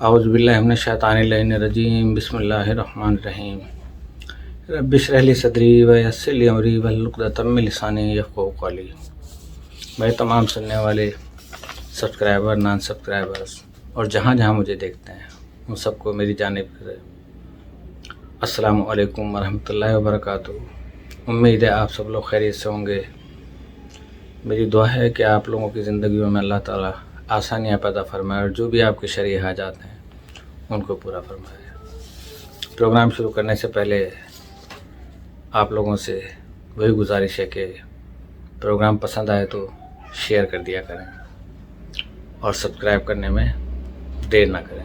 اعوذ باللہ من الشیطان الرجیم بسم اللہ الرحمن الرحیم رب اشرح لی صدری ویسر لی امری واحلل عقدۃ من لسانی یفقہوا قولی۔ میں تمام سننے والے سبسکرائبر نان سبسکرائبرز اور جہاں جہاں مجھے دیکھتے ہیں ان سب کو میری جانب سے السلام علیکم ورحمۃ اللہ وبرکاتہ۔ امید ہے آپ سب لوگ خیریت سے ہوں گے۔ میری دعا ہے کہ آپ لوگوں کی زندگیوں میں اللہ تعالیٰ آسانیاں پیدا فرمائے اور جو بھی آپ کے شرعی حاجات ہیں ان کو پورا فرمائے۔ پروگرام شروع کرنے سے پہلے آپ لوگوں سے وہی گزارش ہے کہ پروگرام پسند آئے تو شیئر کر دیا کریں اور سبسکرائب کرنے میں دیر نہ کریں۔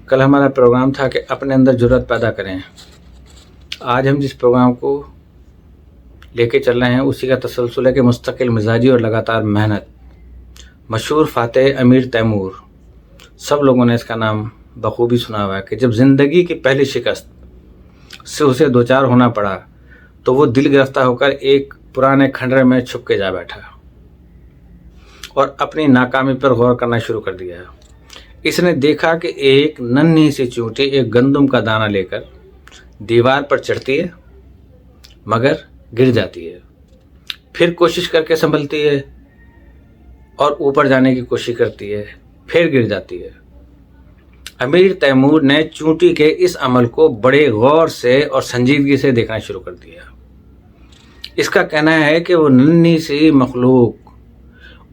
کل ہمارا پروگرام تھا کہ اپنے اندر جرأت پیدا کریں۔ آج ہم جس پروگرام کو لے کے چل رہے ہیں اسی کا تسلسل ہے کہ مستقل مزاجی اور لگاتار محنت۔ مشہور فاتح امیر تیمور، سب لوگوں نے اس کا نام بخوبی سنا ہوا ہے کہ جب زندگی کی پہلی شکست سے اسے دوچار ہونا پڑا تو وہ دل گرفتہ ہو کر ایک پرانے کھنڈرے میں چھپ کے جا بیٹھا اور اپنی ناکامی پر غور کرنا شروع کر دیا۔ اس نے دیکھا کہ ایک ننھی سی چونٹی ایک گندم کا دانہ لے کر دیوار پر چڑھتی ہے مگر گر جاتی ہے، پھر کوشش کر کے سنبھلتی ہے اور اوپر جانے کی کوشش کرتی ہے، پھر گر جاتی ہے۔ امیر تیمور نے چونٹی کے اس عمل کو بڑے غور سے اور سنجیدگی سے دیکھنا شروع کر دیا۔ اس کا کہنا ہے کہ وہ ننھی سی مخلوق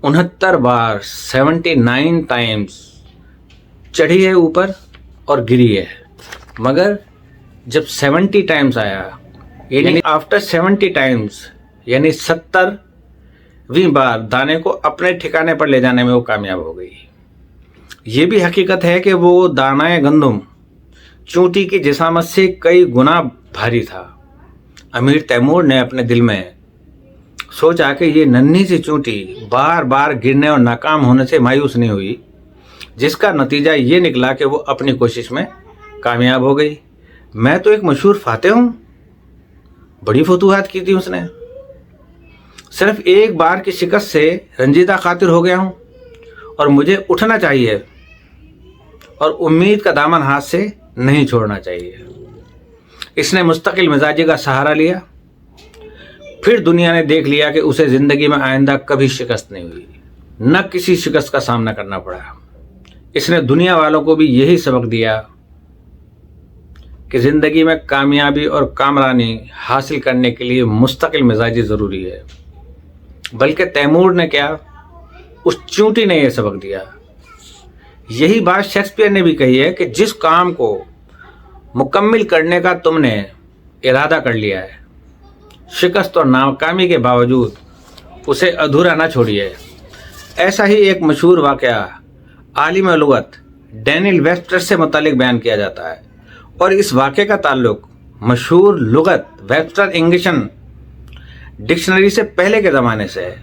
69 بار 79 ٹائمز چڑھی ہے اوپر اور گری ہے، مگر جب 70 ٹائمز آیا یعنی آفٹر 70 ٹائمز یعنی 70ویں بار دانے کو اپنے ٹھکانے پر لے جانے میں وہ کامیاب ہو گئی۔ یہ بھی حقیقت ہے کہ وہ دانہ گندم چونٹی کی جسامت سے کئی گنا بھاری تھا۔ امیر تیمور نے اپنے دل میں سوچا کہ یہ ننھی سی چونٹی بار بار گرنے اور ناکام ہونے سے مایوس نہیں ہوئی، جس کا نتیجہ یہ نکلا کہ وہ اپنی کوشش میں کامیاب ہو گئی۔ میں تو ایک مشہور فاتح ہوں، بڑی فتوحات کی تھی اس نے، صرف ایک بار کی شکست سے رنجیدہ خاطر ہو گیا ہوں اور مجھے اٹھنا چاہیے اور امید کا دامن ہاتھ سے نہیں چھوڑنا چاہیے۔ اس نے مستقل مزاجی کا سہارا لیا، پھر دنیا نے دیکھ لیا کہ اسے زندگی میں آئندہ کبھی شکست نہیں ہوئی، نہ کسی شکست کا سامنا کرنا پڑا۔ اس نے دنیا والوں کو بھی یہی سبق دیا کہ زندگی میں کامیابی اور کامرانی حاصل کرنے کے لیے مستقل مزاجی ضروری ہے۔ بلکہ تیمور نے کیا، اس چونٹی نے یہ سبق دیا۔ یہی بات شیکسپیئر نے بھی کہی ہے کہ جس کام کو مکمل کرنے کا تم نے ارادہ کر لیا ہے، شکست اور ناکامی کے باوجود اسے ادھورا نہ چھوڑیے۔ ایسا ہی ایک مشہور واقعہ عالم لغت ڈینیل ویبسٹر سے متعلق بیان کیا جاتا ہے، اور اس واقعے کا تعلق مشہور لغت ویبسٹر انگلش ڈکشنری سے پہلے کے زمانے سے ہے۔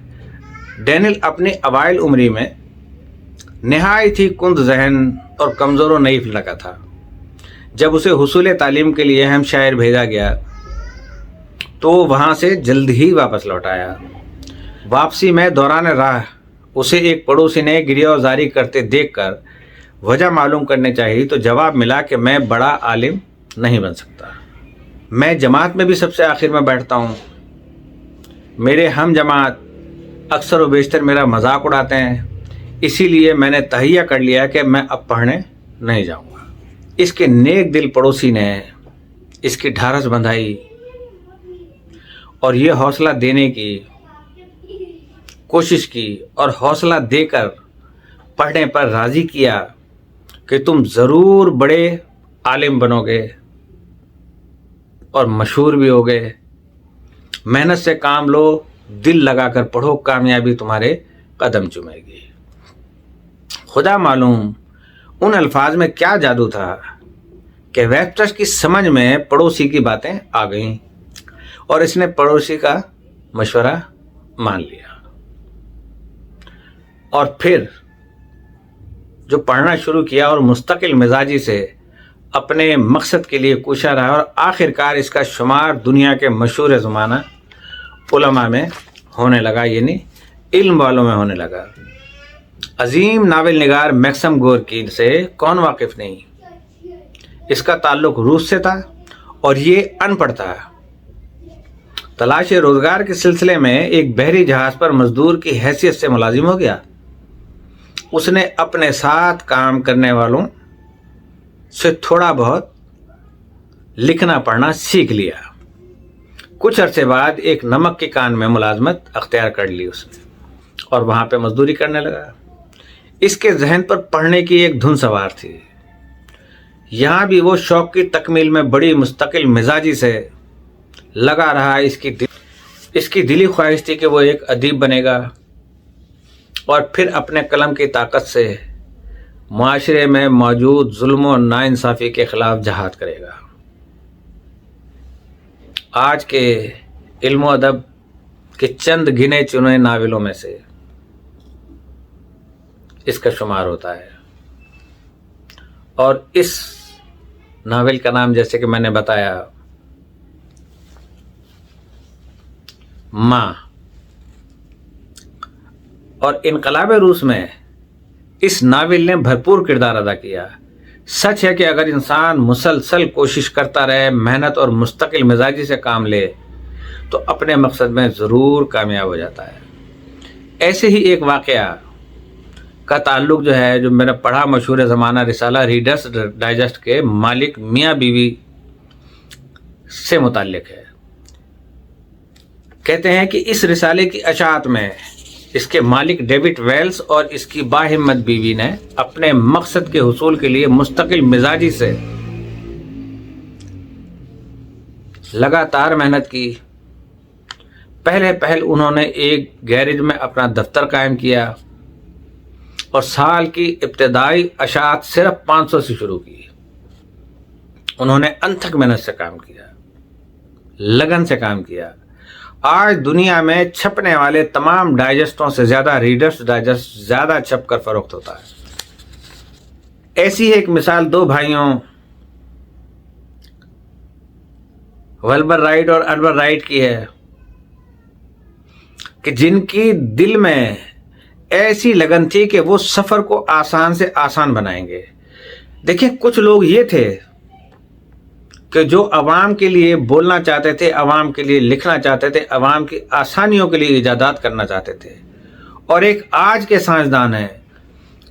ڈینیل اپنی اوائل عمری میں نہایت ہی کند ذہن اور کمزور و نحیف لگا تھا۔ جب اسے حصول تعلیم کے لیے ہیم شائر بھیجا گیا تو وہاں سے جلد ہی واپس لوٹ آیا۔ واپسی میں دوران راہ اسے ایک پڑوسی نے گریہ زاری کرتے دیکھ کر وجہ معلوم کرنے چاہی تو جواب ملا کہ میں بڑا عالم نہیں بن سکتا، میں جماعت میں بھی سب سے آخر میں بیٹھتا ہوں، میرے ہم جماعت اکثر و بیشتر میرا مذاق اڑاتے ہیں، اسی لیے میں نے تہیہ کر لیا کہ میں اب پڑھنے نہیں جاؤں گا۔ اس کے نیک دل پڑوسی نے اس کی ڈھارس بندھائی اور یہ حوصلہ دینے کی کوشش کی اور حوصلہ دے کر پڑھنے پر راضی کیا کہ تم ضرور بڑے عالم بنو گے اور مشہور بھی ہوگے، محنت سے کام لو، دل لگا کر پڑھو، کامیابی تمہارے قدم چومے گی۔ خدا معلوم ان الفاظ میں کیا جادو تھا کہ ویبسٹر کی سمجھ میں پڑوسی کی باتیں آ گئیں اور اس نے پڑوسی کا مشورہ مان لیا، اور پھر جو پڑھنا شروع کیا اور مستقل مزاجی سے اپنے مقصد کے لیے کوشاں رہا، اور آخر کار اس کا شمار دنیا کے مشہور زمانہ علماء میں ہونے لگا، یعنی علم والوں میں ہونے لگا۔ عظیم ناول نگار میکسم گورکی سے کون واقف نہیں؟ اس کا تعلق روس سے تھا اور یہ ان پڑھ تھا۔ تلاش روزگار کے سلسلے میں ایک بحری جہاز پر مزدور کی حیثیت سے ملازم ہو گیا۔ اس نے اپنے ساتھ کام کرنے والوں سے تھوڑا بہت لکھنا پڑھنا سیکھ لیا۔ کچھ عرصے بعد ایک نمک کی کان میں ملازمت اختیار کر لی اس نے اور وہاں پہ مزدوری کرنے لگا۔ اس کے ذہن پر پڑھنے کی ایک دھن سوار تھی۔ یہاں بھی وہ شوق کی تکمیل میں بڑی مستقل مزاجی سے لگا رہا۔ اس کی دلی خواہش تھی کہ وہ ایک ادیب بنے گا اور پھر اپنے قلم کی طاقت سے معاشرے میں موجود ظلم و ناانصافی کے خلاف جہاد کرے گا۔ آج کے علم و ادب کے چند گنے چنے ناولوں میں سے اس کا شمار ہوتا ہے، اور اس ناول کا نام جیسے کہ میں نے بتایا ماں، اور انقلاب روس میں اس ناول نے بھرپور کردار ادا کیا۔ سچ ہے کہ اگر انسان مسلسل کوشش کرتا رہے، محنت اور مستقل مزاجی سے کام لے تو اپنے مقصد میں ضرور کامیاب ہو جاتا ہے۔ ایسے ہی ایک واقعہ کا تعلق جو ہے، جو میں نے پڑھا مشہور زمانہ رسالہ ریڈرز ڈائجسٹ کے مالک میاں بیوی سے متعلق ہے۔ کہتے ہیں کہ اس رسالے کی اشاعت میں اس کے مالک ڈیوڈ ویلز اور اس کی باہمت بیوی نے اپنے مقصد کے حصول کے لیے مستقل مزاجی سے لگاتار محنت کی۔ پہلے انہوں نے ایک گیرج میں اپنا دفتر قائم کیا اور سال کی ابتدائی اشاعت صرف 500 سے شروع کی۔ انہوں نے انتھک محنت سے کام کیا، لگن سے کام کیا۔ آج دنیا میں چھپنے والے تمام ڈائجسٹوں سے زیادہ ریڈرز ڈائجسٹ زیادہ چھپ کر فروخت ہوتا ہے۔ ایسی ایک مثال دو بھائیوں ولبر رائٹ اور البر رائٹ کی ہے کہ جن کی دل میں ایسی لگن تھی کہ وہ سفر کو آسان سے آسان بنائیں گے۔ دیکھیں، کچھ لوگ یہ تھے کہ جو عوام کے لیے بولنا چاہتے تھے، عوام کے لیے لکھنا چاہتے تھے، عوام کی آسانیوں کے لیے ایجادات کرنا چاہتے تھے، اور ایک آج کے سائنسدان ہیں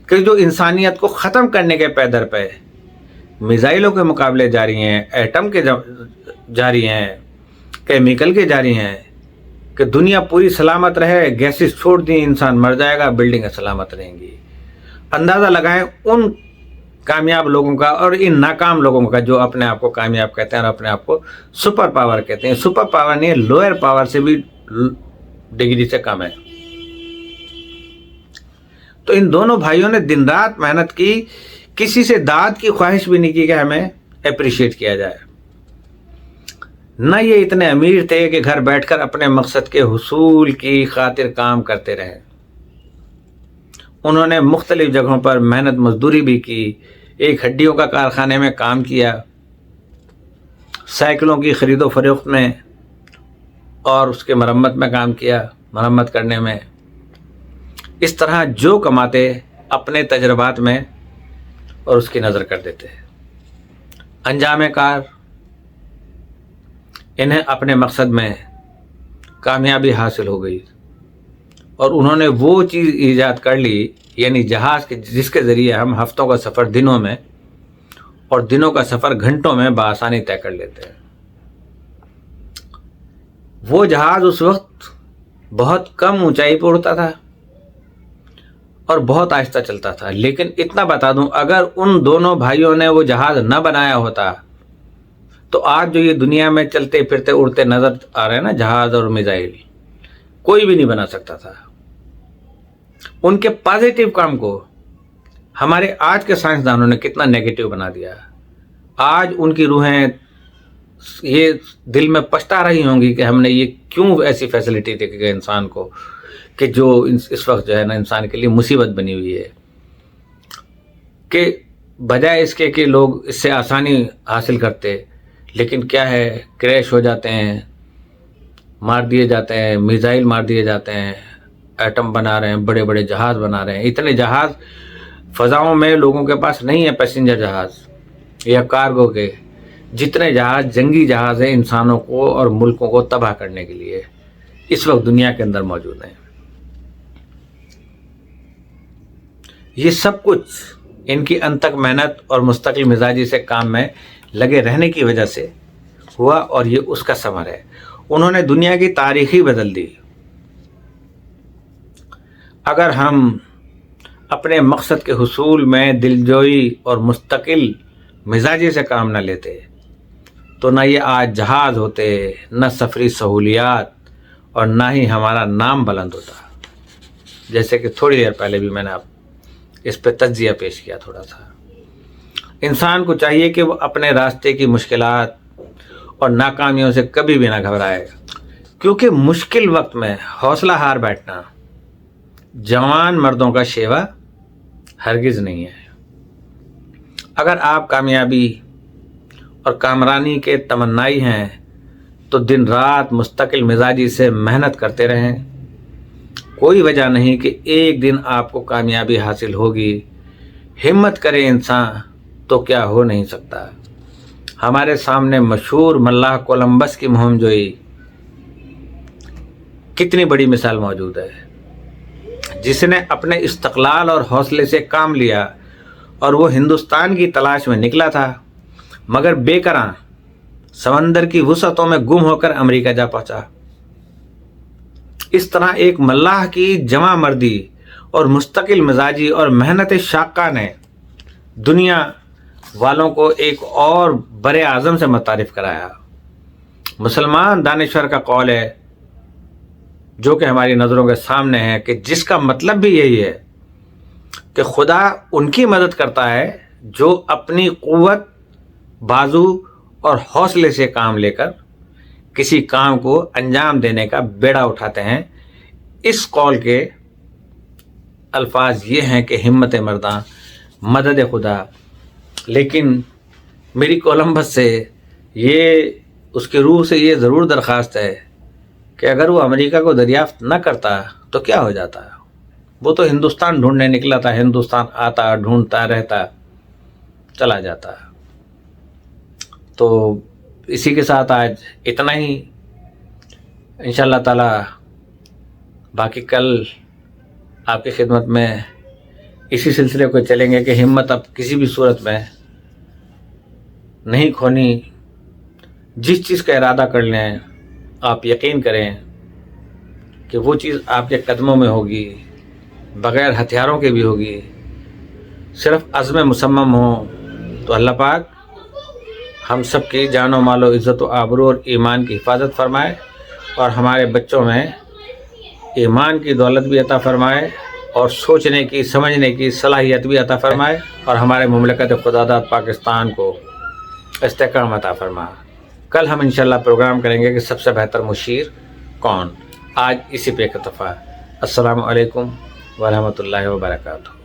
کہ جو انسانیت کو ختم کرنے کے پیدر پہ میزائلوں کے مقابلے جاری ہیں، ایٹم کے جاری ہیں، کیمیکل کے جاری ہیں کہ دنیا پوری سلامت رہے، گیسز چھوڑ دیں، انسان مر جائے گا، بلڈنگیں سلامت رہیں گی۔ اندازہ لگائیں ان کامیاب لوگوں کا اور ان ناکام لوگوں کا جو اپنے آپ کو کامیاب کہتے ہیں اور اپنے آپ کو سپر پاور کہتے ہیں۔ سپر پاور نہیں ہے، لوئر پاور سے بھی ڈگری سے کم ہے۔ تو ان دونوں بھائیوں نے دن رات محنت کی، کسی سے داد کی خواہش بھی نہیں کی کہ ہمیں اپریشیٹ کیا جائے۔ نہ یہ اتنے امیر تھے کہ گھر بیٹھ کر اپنے مقصد کے حصول کی خاطر کام کرتے رہے۔ انہوں نے مختلف جگہوں پر محنت مزدوری بھی کی، ایک ہڈیوں کا کارخانے میں کام کیا، سائیکلوں کی خرید و فروخت میں اور اس کے مرمت میں کام کیا، مرمت کرنے میں۔ اس طرح جو کماتے اپنے تجربات میں اور اس کی نظر کر دیتے۔ انجام کار انہیں اپنے مقصد میں کامیابی حاصل ہو گئی اور انہوں نے وہ چیز ایجاد کر لی، یعنی جہاز کے جس کے ذریعے ہم ہفتوں کا سفر دنوں میں اور دنوں کا سفر گھنٹوں میں بآسانی طے کر لیتے ہیں۔ وہ جہاز اس وقت بہت کم اونچائی پر اڑتا تھا اور بہت آہستہ چلتا تھا، لیکن اتنا بتا دوں، اگر ان دونوں بھائیوں نے وہ جہاز نہ بنایا ہوتا تو آج جو یہ دنیا میں چلتے پھرتے اڑتے نظر آ رہے ہیں نا جہاز اور میزائل، کوئی بھی نہیں بنا سکتا تھا۔ ان کے پازیٹیو کام کو ہمارے آج کے سائنسدانوں نے کتنا نیگیٹو بنا دیا۔ آج ان کی روحیں یہ دل میں پچھتا رہی ہوں گی کہ ہم نے یہ کیوں ایسی فیسلٹی دی کہ انسان کو، کہ جو اس وقت جو ہے نا انسان کے لیے مصیبت بنی ہوئی ہے، کہ بجائے اس کے کہ لوگ اس سے آسانی حاصل کرتے، لیکن کیا ہے، کریش ہو جاتے ہیں، مار دیے جاتے ہیں، میزائل مار دیے جاتے ہیں، ایٹم بنا رہے ہیں، بڑے بڑے جہاز بنا رہے ہیں. اتنے جہاز فضاؤں میں لوگوں کے پاس نہیں ہے، پیسنجر جہاز یا کارگو کے. جتنے جہاز جنگی جہاز ہیں انسانوں کو اور ملکوں کو تباہ کرنے کے لیے اس وقت دنیا کے اندر موجود ہیں. یہ سب کچھ ان کی انتھک محنت اور مستقل مزاجی سے کام میں لگے رہنے کی وجہ سے ہوا، اور یہ اس کا ثمر ہے. انہوں نے دنیا کی تاریخ ہی بدل دی. اگر ہم اپنے مقصد کے حصول میں دلجوئی اور مستقل مزاجی سے کام نہ لیتے تو نہ یہ آج جہاز ہوتے، نہ سفری سہولیات، اور نہ ہی ہمارا نام بلند ہوتا. جیسے کہ تھوڑی دیر پہلے بھی میں نے اس پہ تجزیہ پیش کیا تھوڑا سا. انسان کو چاہیے کہ وہ اپنے راستے کی مشکلات اور ناکامیوں سے کبھی بھی نہ گھبرائے، کیونکہ مشکل وقت میں حوصلہ ہار بیٹھنا جوان مردوں کا شیوا ہرگز نہیں ہے. اگر آپ کامیابی اور کامرانی کے تمنائی ہیں تو دن رات مستقل مزاجی سے محنت کرتے رہیں. کوئی وجہ نہیں کہ ایک دن آپ کو کامیابی حاصل ہوگی. ہمت کرے انسان تو کیا ہو نہیں سکتا. ہمارے سامنے مشہور ملاح کولمبس کی مہم جوئی کتنی بڑی مثال موجود ہے، جس نے اپنے استقلال اور حوصلے سے کام لیا، اور وہ ہندوستان کی تلاش میں نکلا تھا، مگر بے کراں سمندر کی وسعتوں میں گم ہو کر امریکہ جا پہنچا. اس طرح ایک ملاح کی جمع مردی اور مستقل مزاجی اور محنت شاقہ نے دنیا والوں کو ایک اور بر اعظم سے متعارف کرایا. مسلمان دانشور کا قول ہے، جو کہ ہماری نظروں کے سامنے ہے، کہ جس کا مطلب بھی یہی ہے کہ خدا ان کی مدد کرتا ہے جو اپنی قوت، بازو اور حوصلے سے کام لے کر کسی کام کو انجام دینے کا بیڑا اٹھاتے ہیں. اس قول کے الفاظ یہ ہیں کہ ہمت مرداں مدد خدا. لیکن میری کولمبس سے یہ اس کی روح سے یہ ضرور درخواست ہے کہ اگر وہ امریکہ کو دریافت نہ کرتا تو کیا ہو جاتا. وہ تو ہندوستان ڈھونڈنے نکلا تھا، ہندوستان آتا، ڈھونڈتا رہتا، چلا جاتا. تو اسی کے ساتھ آج اتنا ہی. انشاءاللہ تعالی باقی کل آپ کی خدمت میں اسی سلسلے کو چلیں گے کہ ہمت اب کسی بھی صورت میں نہیں کھونی. جس چیز کا ارادہ کر لیں آپ یقین کریں کہ وہ چیز آپ کے قدموں میں ہوگی، بغیر ہتھیاروں کے بھی ہوگی. صرف عزم مصمم ہو تو اللہ پاک ہم سب کی جان و مال و عزت و آبرو اور ایمان کی حفاظت فرمائے، اور ہمارے بچوں میں ایمان کی دولت بھی عطا فرمائے، اور سوچنے کی، سمجھنے کی صلاحیت بھی عطا فرمائے، اور ہمارے مملکت خداداد پاکستان کو استحکام عطا فرمائے. کل ہم انشاءاللہ پروگرام کریں گے کہ سب سے بہتر مشیر کون. آج اسی پہ اکتفا. السلام علیکم ورحمۃ اللہ وبرکاتہ.